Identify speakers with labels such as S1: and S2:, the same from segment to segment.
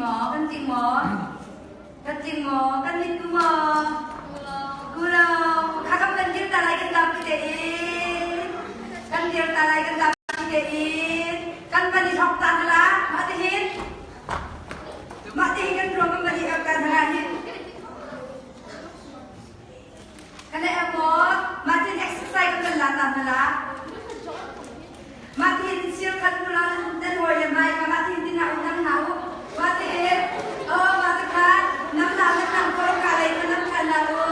S1: mỏ căn chỉnh mỏ căn chỉnh mỏ căn nít mỏ kulau kakak kan dia tak lagi tak pikirin kan dia tak lagi tak pikirin kan bani hok tak lah matihin kan dua bani akan terakhir kan emot matiin exercise kan latan lah matiin siap kan pulang dan warga mai matiin tina undang tahu matiin matikan nam korang kali nam kan lalu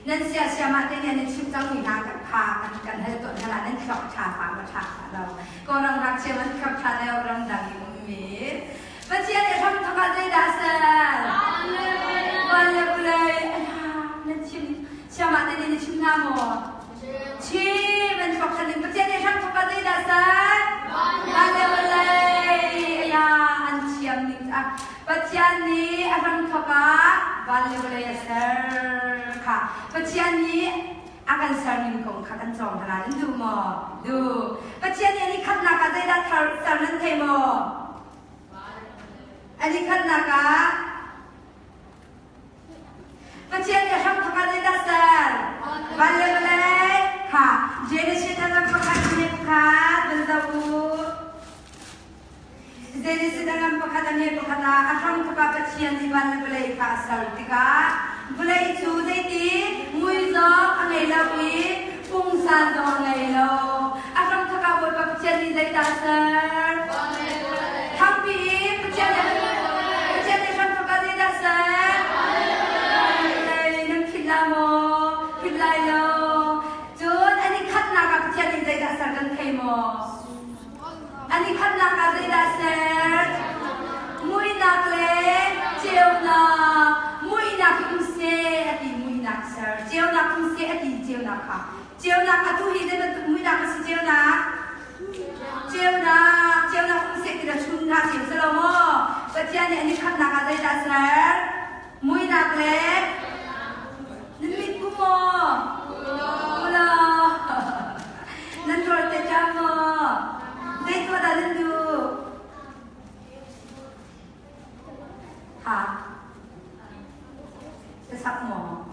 S1: นั่นเสียมาที่เนี่ยในชิมจังหวีนากับพากันให้ตัวขนาดนั้นขับชาฟังมาชาเราก็รังรักเชื่อมันขับชาแล้วรังดังยิ่งมีปัจจัยเนี่ยทำอะไรได้สักวันเลยนั่นชิมเสียมาที่เนี่ยในชิมน้ำหมดชิมมันขับชาหนึ่งปัจจัยเนี่ยทำอะไรได้สักวันเลยอันเชียมหนึ่งปัจจัยนี้อันขับวันเลย ค่ะปัจจัยนี้อาการสารินของข้ากันจองขนาดนั้นดูหมอดูปัจจัยนี้ขัดนักได้ดัดสารินเทมออันนี้ขัดนักปัจจัยนี้ทำทุกการได้ดัดสารบัลเลบัลเลค่ะเจเนชิตนักประคัตเนปคัตบัลดาวูเจเนชิตนักประคัตเนปคัตอาทำทุกการปัจจัยนี้บัลเลบัลเลค่ะสารติกาบัลเลจูเดตีมุยซอกอันไหนลาวีปุงซาดองไหนลาอาทำทุกการบัลปัจจัยนี้ได้ดัดสารทำปีปัจจัยนี้ทำทุกการได้ดัดสารนั่นคิดละโมคิดไรลาSarkan kaimo, ani khanna ka zeda ser, mui nakle, jeuna, mui nak kumse ati mui nak ser, jeuna kumse ati jeuna ka tu hi zeda mui nak si jeuna kumse kita chunna si selamo, bacian ni ani khanna ka zeda ser, mui nakle, nimit kumo, mula. Nan rote jamo, dek ko dalin du. Ha, sesak mo.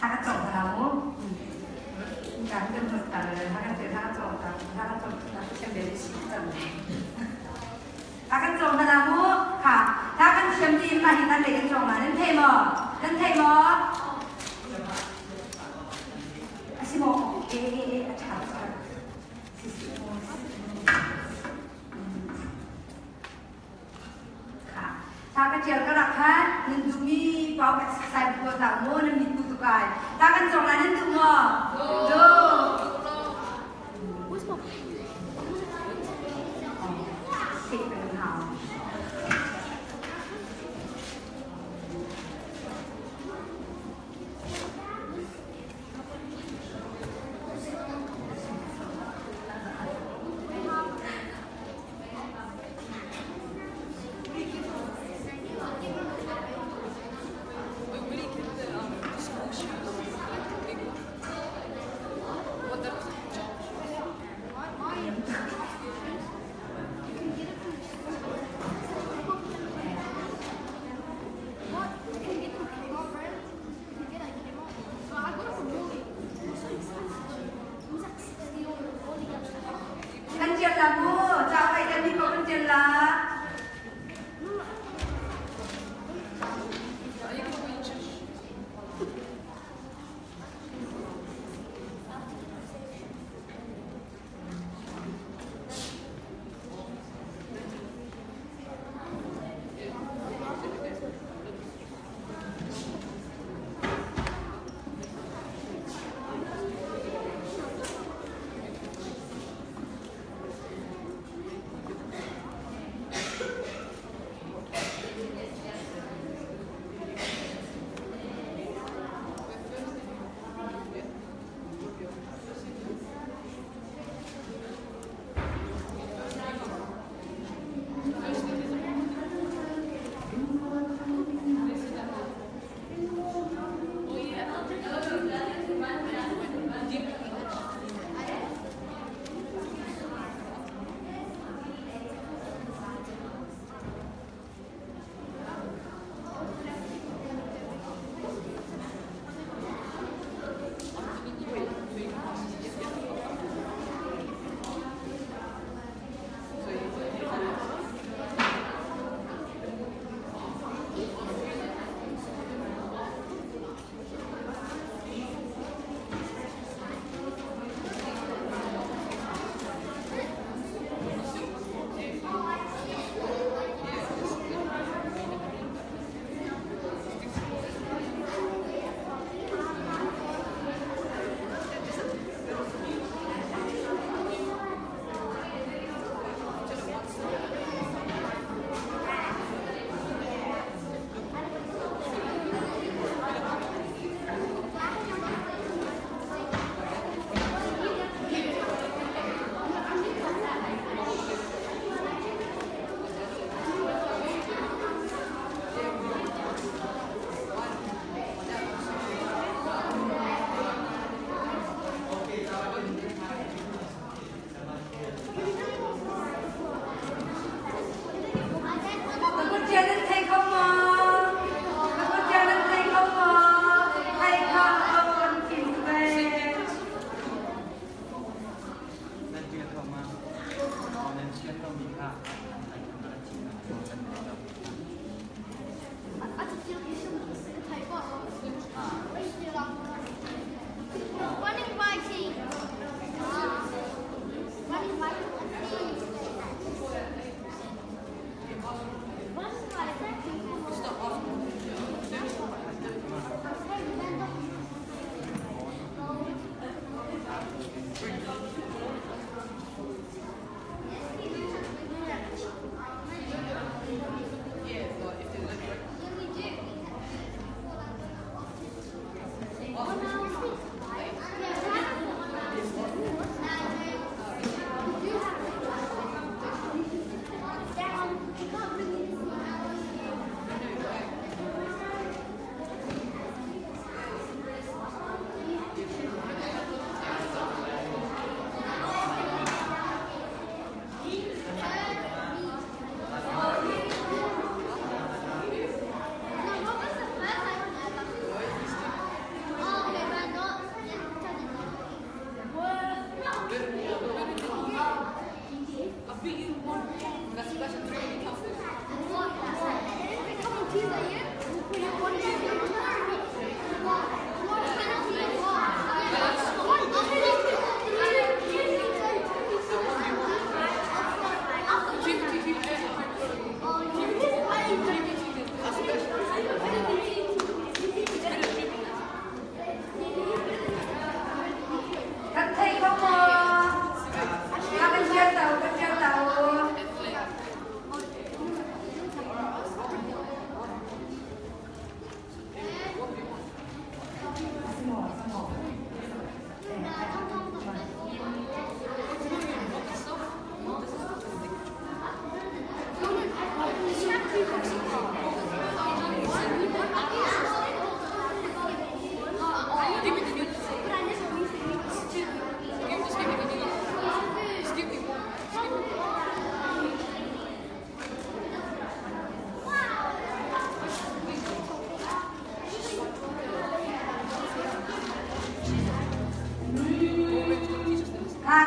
S1: Hakat jong kamu, kan jemput tarik, hakat jong siapa dari sini tarik. Hakat jong kamu, ha, hakat siapa di mana kita lagi jong mana, nan temo. Simo, acha.ค่ะถ้ากระเจียวกระดักพัดนั่นดูมีเป่าแบบใส่ตัวต่างโม่นั่นมีตัวตุกายถ้ากันจงนั้นดูมั้งดูสิเป็นเขา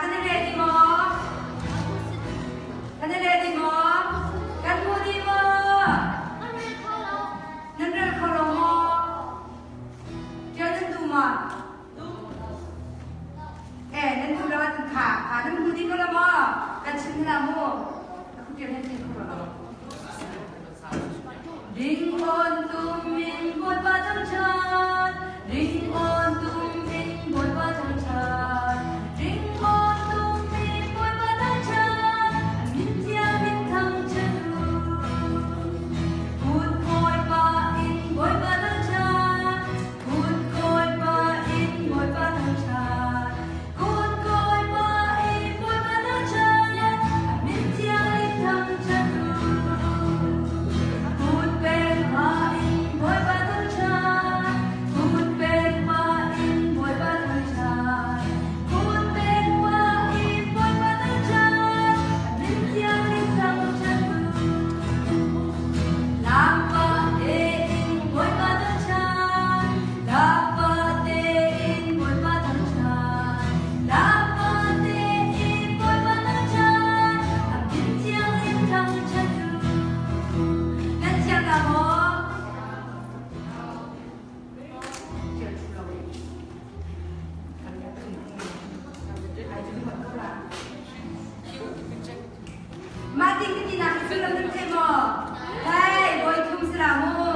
S1: kan ni ready mo? Kan ni ready mo? Kan mo di mo? Nandal kolo mo? Jangan duma. Nanti lewat kah? Nanti mo di ko mo? Kan sini mo? Aku jangan sini ko mo. Ring on tum min bot ba jang chan. Ring on tum min bot ba jang chan. Ring on tum min bot ba jang chan. Min tia min thang chen ru. Put koi ba in bot ba jang chan. Put koi ba in bot ba jang chan. Put koi ba in bot ba jang chan. Min tia min thang chen ru. Put ben ba in bot ba jang chan. Put ben ba in bot ba jang chan. Put ben ba in bot ba jang chan. Min tia min thang chen ru. Lam ba de in bot ba jang chan. Lam ba de in bot ba jang chan. Lam ba de in bot ba jang chan. Min tia min thang chen ru. Nan tia ka mo? Mati ke tina sulam nan te mo. Hey, boy tum sra mo.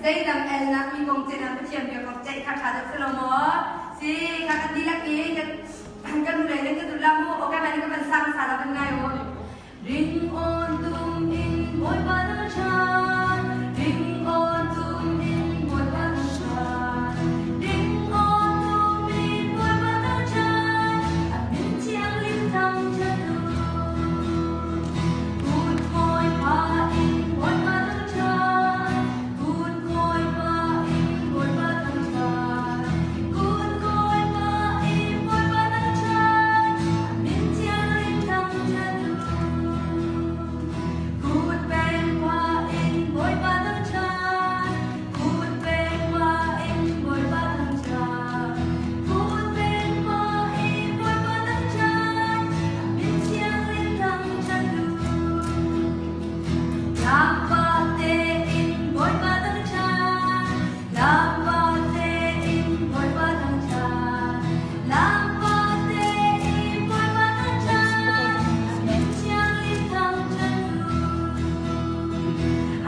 S1: Dây đằng em là quy công trên là cái chuyện việc học chạy khá khá được lâu mó si khá khá đi lạc ý cái nụ này lên cái tụi lâm mua ok bạn cái bạn sang xả là bên ngay rồi ring on tum in mỗi ba đứa chan ring on tum in mỗi ba đứa chan ring on tum in mỗi ba đứa chan anh chiang lim thăng chân Put koi ba in mỗi ba đứa chan Put koi ba in mỗi ba đứa chan Put koi ba in mỗi ba đứa chan anh chiang lim thăng chân Put ben ba in mỗi ba đứa chan Put ben ba in mỗi ba đứa chan Put ben ba in mỗi ba đứa chan anh chiang lim thăng chân Lam ba te in mỗi ba đứa chan Lam ba te in mỗi ba đứa chan Lam ba te in mỗi ba đứa chan anh chiang lim thăng chân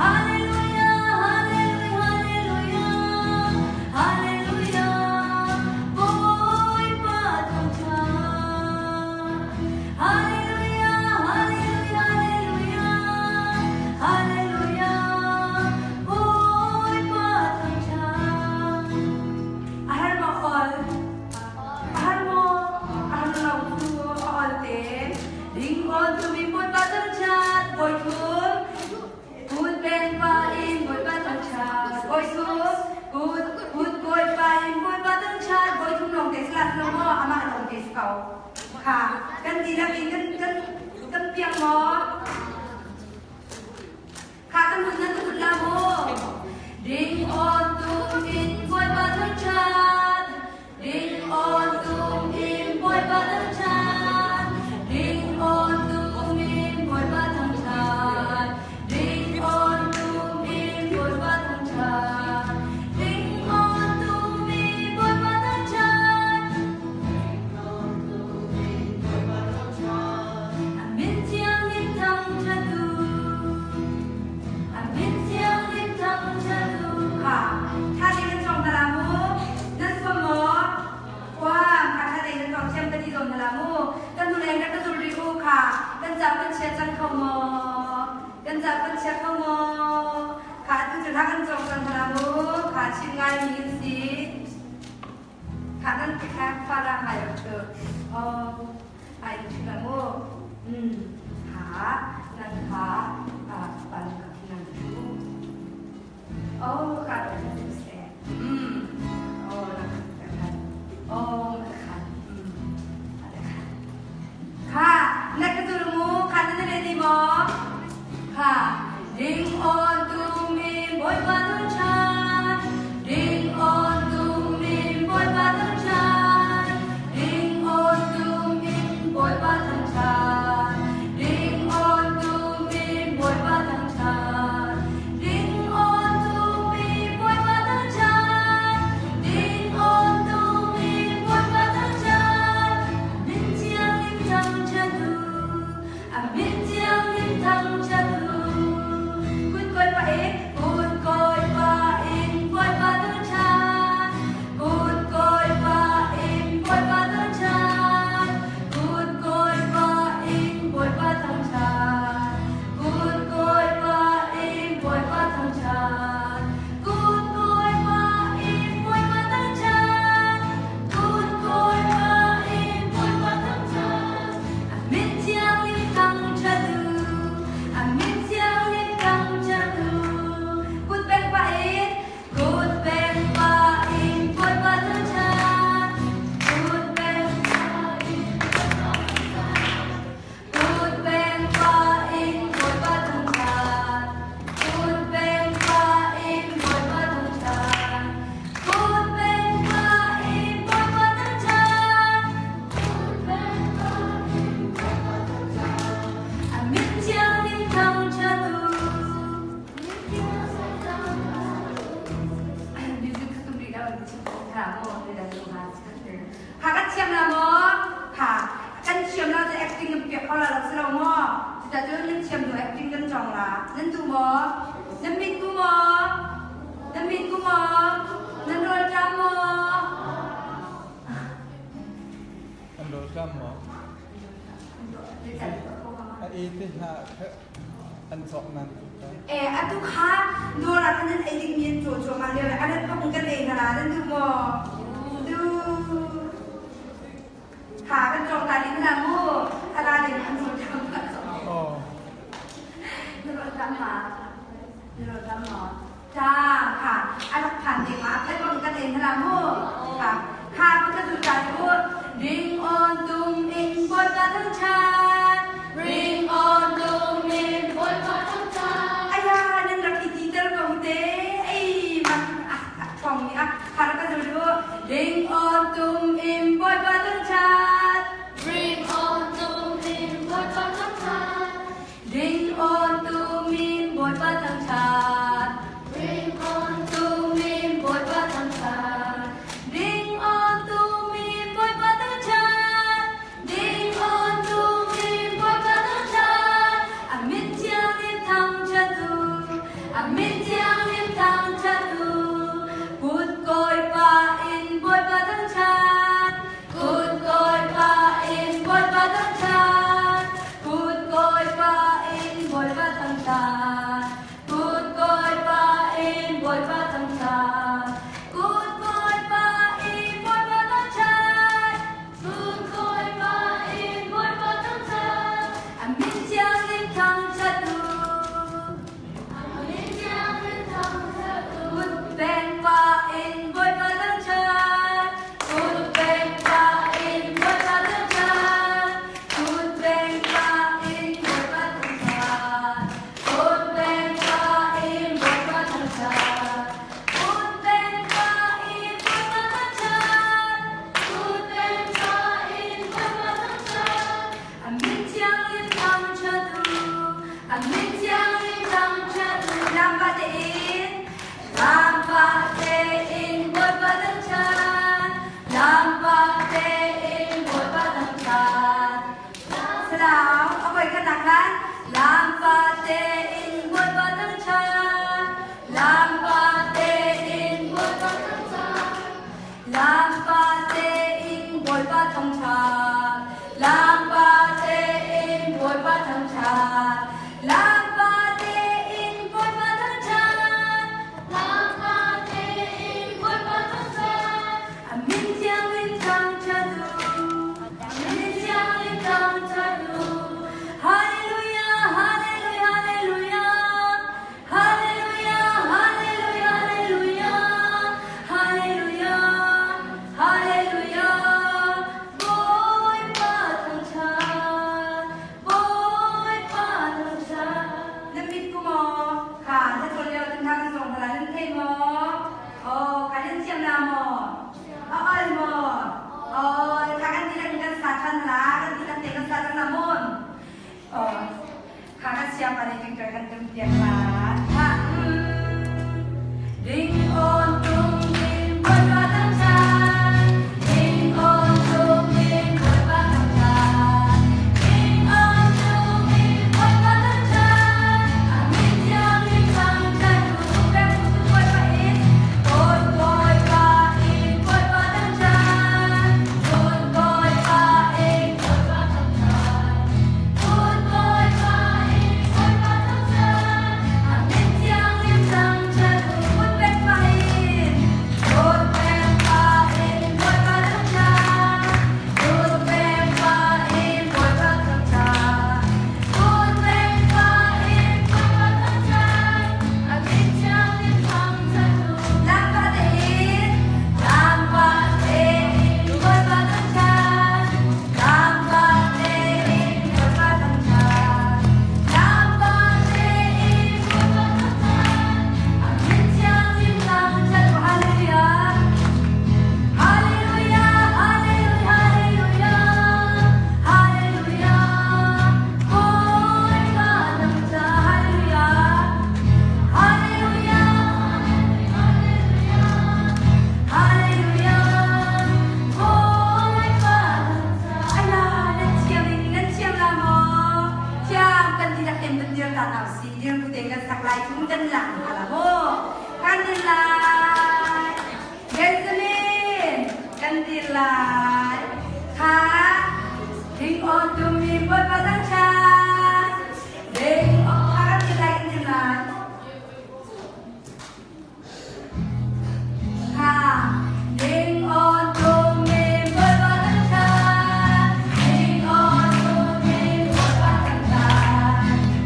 S1: Hallelujah, hallelujah, hallelujah, hallelujah. Boy ba thang chan. Hallelujah, hallelujah, hallelujah, กูดโกยไปโกยมาตั้งชาติโกยทุ่งลงเตสลัดลงหม้ออามาลงเตสเก่าค่ะกันดีนะกินกันเปียงหมอค่ะกันหุ่นนั้นหุ่นลาโมดิ่งออนตูมินโกยมาตั้งชาติดิ่งออนตูมินโกยมาตั้งชาติดิ่งออนตูมินโกยมาตั้งชาติดิ่งออนตูมินโกยมาตั้งชาติจังขโมกันจับเป็นเช็คขโมขาดจุดทักกันจงกันทรามูขาดชิงไงมีสีขาดนั่นแค่ฟาราหายเถอะไอชิลามูขานั่นขาปันกับนั่นชูขาดอะไรจะเสียนั่นขาดขาดอะไรค่ะนักตุลมูขาดนั่นเลยดีมั้งค่ะดิ่งออนตูมีบอยบาตั้งชาดิ่งออนตูมีบอยบาตั้งชาดิ่งออนตูมีบอยบาตั้งชาดิ่งออนตูมีบอยบาตั้งชาดิ่งออนตูมีบอยบาตั้งชาดิ่งออนตูมีบอยบาตั้งชามินเจียงลิมทังชาดูมินเจียงลิมทังชาดูคุณกอยปะเอกคุณกอยปะเอกกอยปะตั้งชาคุณกอยปะเอกกอยปะตั้งชาคุณกอยปะเอกกอยปะตั้งชาคุณกอยปะเอกกอยปะตั้งชาคุณกอยปะเอกกอยปะตั้งชาคุณกอยปะเอกกอยปะตั้งชามินเจียงลิมทังชาดูมินเจียงลิมทังชาดูคุณเป็นปะเอกคุณเป็นปะเอกกอยปะตั้งชาคุณเป็นปะเอกกอยปะตั้งชาคุณเป็นปะเอกกอยปะตั้งชาคุณเป็นปะเอกกอยปะตั้งชาคุณเป็นปะเอกกอยปะตั้งชาคุณเป็นปะเอกกอยปะตั้งชามินเจียงลิมทังชาดูMusic ketumri dalam kamu tidak lupa sekali. Kakak siam lama, kak kan siam lah tu acting yang kalau lah selama kita tu nan siam tu acting kan jong lah, nan tu mo, nan mit tu mo, nan mit tu mo, nan roll jam mo.
S2: Roll jam mo. Itu an sok nan.
S1: Atu kah dua lah kan nan eding mian jojo malir, ada pengkan lah, nan tu mo, tu. ขาเป็นตรงตาลิ้นละมูตาลิ้นอันสุดท้ายก็จะรถดำมาจ้าค่ะอันผ่านเด็กมาให้ตรงกันเองละมูค่ะข้าก็จะดูใจพูด Ring on ตุ้มอิงบนกระทั่งชา Ring on ตุ้มอิงบนกระทั่งชาอายานั่นรักอีจีเตอร์ของเต้ไอ้มันช่องนี้ข้าก็จะดู Ring on ตุ้มอิงบนกระทั่งชาRing on to me, boy batang chat. Ring on to me, boy batang chat. Ring on to me, boy batang chat. Ring on to me, boy batang chat. Ring on to me, thăng trà lam ba tê in bôi ba thăng trà lam ba tê in bôi ba thăng trà minh chiang linh thăng trà du minh chiang linh thăng trà du hallelujah hallelujah hallelujah hallelujah hallelujah hallelujah hallelujah bôi ba thăng trà bôi ba thăng tràน้ำมิตรกูมอค่ะถ้าชนเร็วจนทางส่งพลังเทมอโอ้การเล่นเชียมนามออ้อยมอโอ้ค่ะกันที่เรากันสาชันละกันที่เราเตะกันสาชันละมนโอ้ค่ะกันเชียมอะไรกันเกิดกันเต็มเตียงละค่ะดิ่งโอนตุ้งดิ่งบนว่าทั้งชาดิ่งโอนตุ้งดิ่งบนว่าทั้งชาดิ่งโอนตุ้งดิ่งบนว่าทั้งชามิตรยังมิตรทั้งชาดูแรงผู้ช่วยมาอินโอนโอยปาอินบนว่าทั้งชาโอนโอยปาอินบนว่าทั้งชาโอนโอยปาอินบนว่าทั้งชามิตรยังมิตรทั้งชาดูเป็นมาอินโอนแรงปาอินบนว่าทั้งชาโอนแรงปาอินบนว่าทั้งชาโอนแรงปาอินบนว่าทั้งชามิตรยังมิตรทั้งชาดูลำบากเองลำบากเองบนว่าทั้งชาลำบากเองบนว่าทั้งชาลำบากเองบนว่าทั้งชามิตรยังมิตรทั้งชาดูฮาเลลูยาฮาเลลูยาฮาเลลูยาฮาเลลูยาโอ้ยมาทั้งชาฮาเลลูยาฮาเลลูยาฮาเลลูยาฮาเลลูยาโอ้ยมาทั้งชาอัลลานั่นเชียมนั่นเชียมละโมจามกันที่รักเต็มเป็นเดือนตาหนาวสีเดือนผู้เด็กกันสักลายทุ่งกันหลังอะละโมกันดิลายเบนจามินกันดิลายค่ะทิ้งออนตุมีบนมาทั้งชาเด้งออกค่ะกันดิลายกันดิลายค่ะเด้งออนตุมีบนมาทั้งชาเด้งออนตุมีบนมาทั้งชา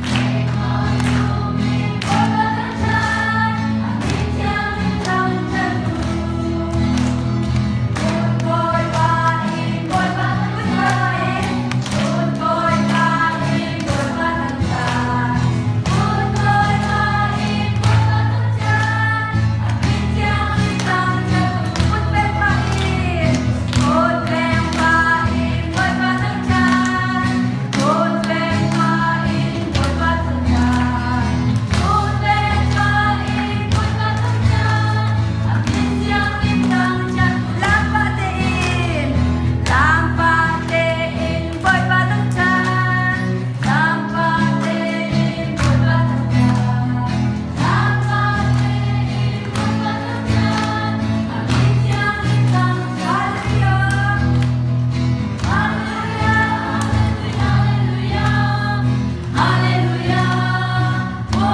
S1: เด้งออนตุมีบนมาทั้งชามิตรยังมิตรทั้งชาดูโอนโอยปาอินบนมาทั้งชาโอนโอยปาอินบนมาทั้งชาโอนโอยปาอินบนมาทั้งชามิตรยังมิตรทั้งชาดูบุญเป็นมาอินโอนแรงปาอินบนมาทั้งชาโอนแรงปาอินบนมาทั้งชาโอนแรงปาอินบนมาทั้งชามิตรยังมิตรทั้งชาลำบากเองลำบากเองบนมาทั้งชาลำบากเองบนมาทั้งชาลำบากเองบนมาทั้งชามิตรยังมิตรทั้งชาฮาเลลูยาฮาเลลูยาฮาเลลูยาโอ้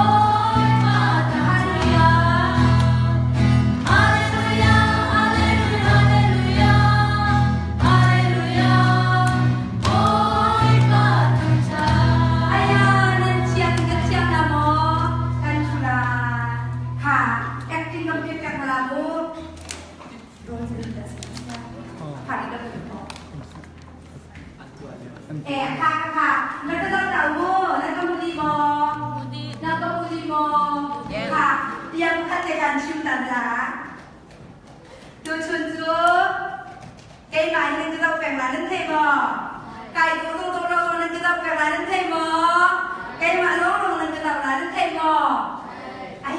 S1: ยมาทั้งฮาเลลูยาฮาเลลูยาฮาเลลูยาฮาเลลูยาฮาเลลูยาโอ้ยมาทั้งชาอายานันเชียงกันเชียงนะโมกันชุลาค่ะแอคติ้งกับเพียงกันพลามูโดนจะได้ค่ะนี่ก็เป็นพอค่ะนั่นก็ต้องเต่าโม่นั่นก็มูดีโมนั่นก็มูดีโมค่ะเตรียมขั้นในการชิมตันละดูชุนจูไก่หมายนั่นก็ต้องแบ่งหลานนั่นเทมอไก่ตัวโตนั่นก็ต้องแบ่งหลานนั่นเทมอไก่หมาล้องนั่นก็ต้องหลานนั่นเทมอไอ้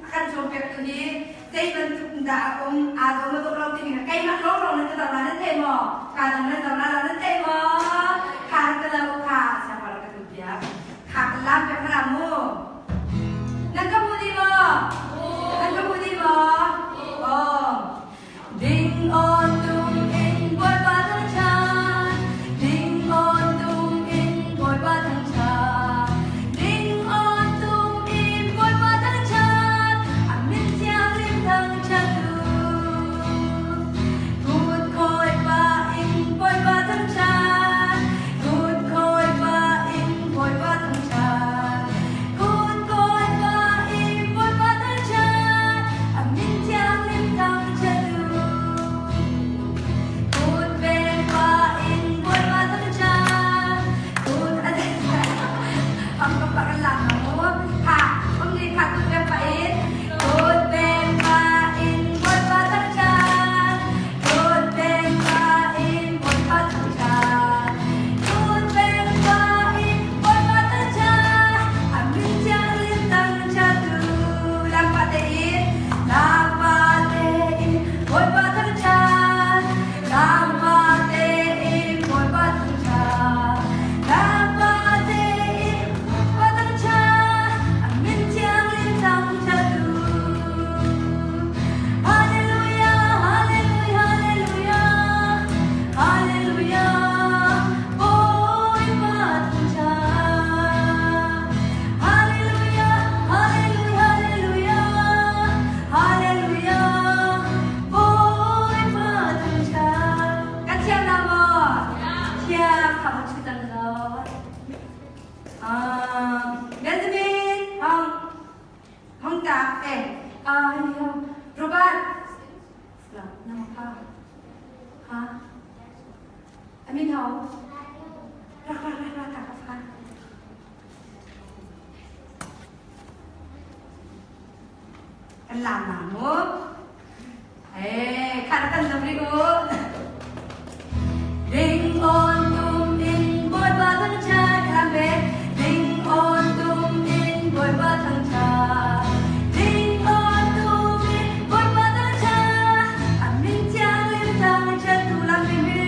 S1: ขั้นชมเปียกตัวนี้ใจมันด่าองอาตัวมาตัวเราที่มีไก่หมาล้องนั่นก็ต้องหลานนั่นเทมอการทำนั่นต้องหลานนั่นเทมอขาดกระเลาขาsiapa lagi tu diaขาดลำเป็นพระมูนั่นก็มูดีบอนั่นก็มูดีบอโอ้ดิ่งออนตุงอินบนบาทั้งชาดิ่งออนตุงอินบนบาทั้งชา ค่ะคุณแม่ไปอินคุณแม่มาอินบนฟ้าทั้งชาคุณแม่มาอินบนฟ้าทั้งชาคุณแม่มาอินบนฟ้าทั้งชาamin yang lintang jatuh lampatein lampatein bot batang chan lampatein bot batang chan lampatein batang chan amin yang lintang jatuh haleluya haleluya haleluya haleluya boy batang chan haleluya haleluya haleluya haleluya boy batang chan kan siap nama siap kamu cerita dulu Benjamin Hong tak Robert lah nama apa ha Amin Hong rak tak apa kan lama mu katakan berikut Ding on dum in boy batang cha kabe ding on dum in boy batang cha ding on dum in boy batang cha amin chang lim tang cha tu lam bimi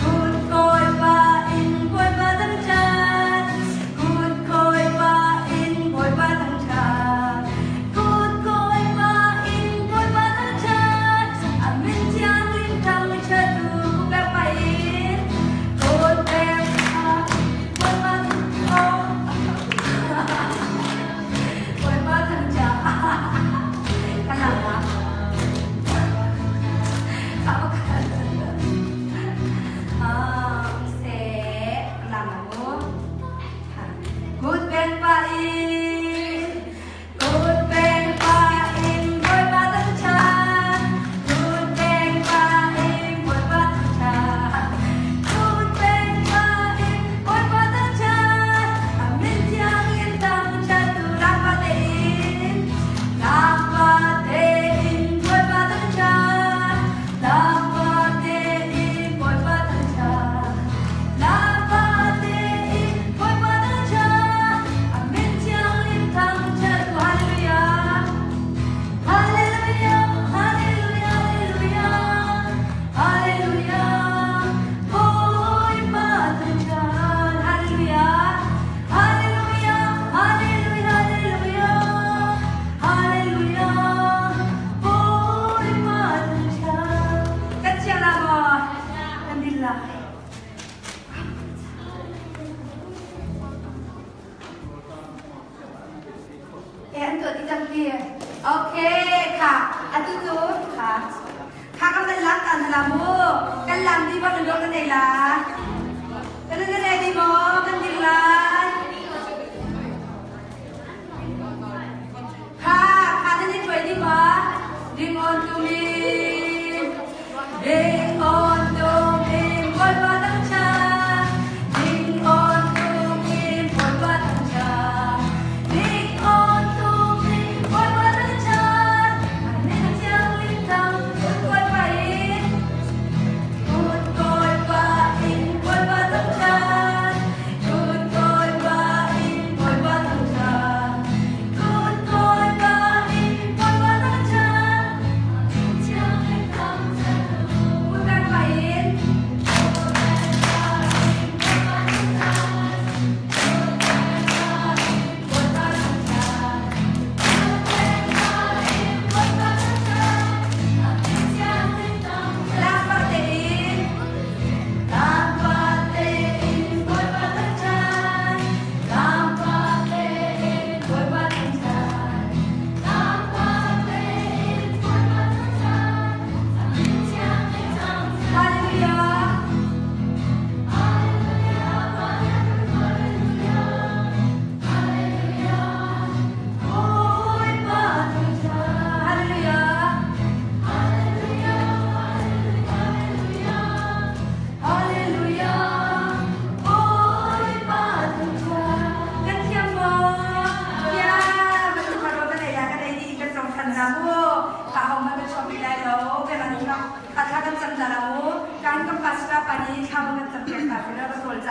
S1: good koi ba in boy batang cha good koi ba in boy batang cha good koi ba in boy batang cha amin chang lim tang cha tu Good bang pa in Good bang pa in boy batang chan Good bang pa in boy batang chan Good bang pa in boy batang chan amin yang lintang jatuh lampatein boy batang chan lampatein boy batang chan lampatein boy batang chan amin yang lintang jatuh haleluya haleluya haleluya haleluya boy batang chan haleluya haleluya haleluya haleluya boy batang chan kecil lama alhamdulillahอันตัวที่จำเพียโอเคค่ะอันตู้ค่ะค่ะกำลังรักกันละโมกันลำดีบ้างกันยกกันไหนล่ะกันนั่นกันไหนดีโมกันดีล่ะค่ะค่ะนั่นนี่ช่วยดีโมดึงออนตูมีดึงออนตูมีบนว่าตั้งชาดึงออนตูมีบนว่าตั้งชาดึงออนตูมีบนว่าตั้งชาอันนี้จะลิ้นทางคุณกอยไปคุณกอยไปบนว่าตั้งชาคุณ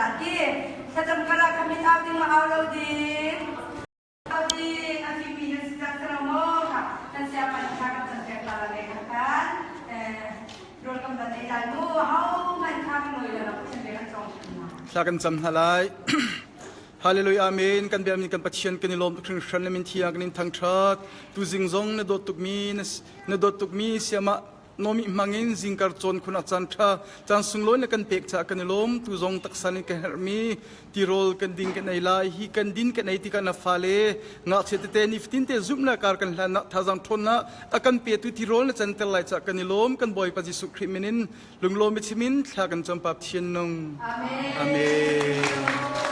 S1: Sati. Sedang kala kami tahu di mau din. Di aktivitas sedang teramo dan siapa yang akan terjadi lagi kan? Rol kembali dalam how man kan loy dalam sendirian song.
S2: Sakan jam halai Hallelujah amen kan biam ni kan pathian kan lom tu khran lemin thia kan thang that tu jingzong na dot tuk mi siama nomi mangin jingkar chon khuna chan tha chan sungloi na kan pek cha kan lom tu zong taksani ka hermi ti rol kan ding kan ai lai hi kan din kan ai ti kan na fale nga chete te ni 15 te zumna kar kan hlan na thazang thonna akan pe tu ti rol na chan tel lai cha kan lom kan boy pa jisu khriminin lunglom mi chimin thla kan champap thian nong
S1: Amen.
S2: amen